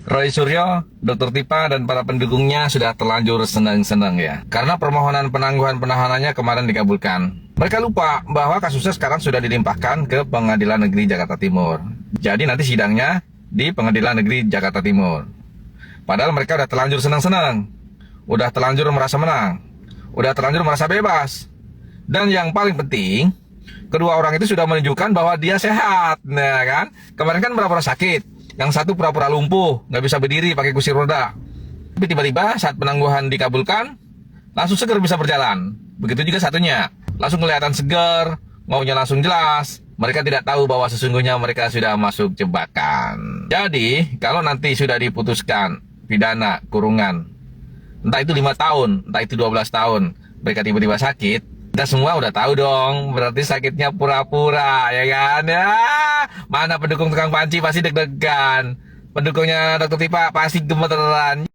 Roy Suryo, Dr. Tipa, dan para pendukungnya sudah terlanjur senang-senang ya. Karena permohonan penangguhan penahanannya kemarin dikabulkan. Mereka lupa bahwa kasusnya sekarang sudah dilimpahkan ke Pengadilan Negeri Jakarta Timur. Jadi nanti sidangnya di Pengadilan Negeri Jakarta Timur. Padahal mereka udah terlanjur senang-senang. Udah terlanjur merasa menang. Udah terlanjur merasa bebas. Dan yang paling penting, kedua orang itu sudah menunjukkan bahwa dia sehat. Nah kan, kemarin kan pura-pura sakit. Yang satu pura-pura lumpuh, nggak bisa berdiri pakai kursi roda. Tapi tiba-tiba saat penangguhan dikabulkan, langsung seger bisa berjalan. Begitu juga satunya, langsung kelihatan seger, maunya langsung jelas. Mereka tidak tahu bahwa sesungguhnya mereka sudah masuk jebakan. Jadi, kalau nanti sudah diputuskan pidana kurungan, entah itu 5 tahun, entah itu 12 tahun, mereka tiba-tiba sakit, kita semua udah tahu dong, berarti sakitnya pura-pura, ya kan? Ya, mana pendukung tukang panci pasti deg-degan. Pendukungnya Dr. Tipa pasti gemeteran.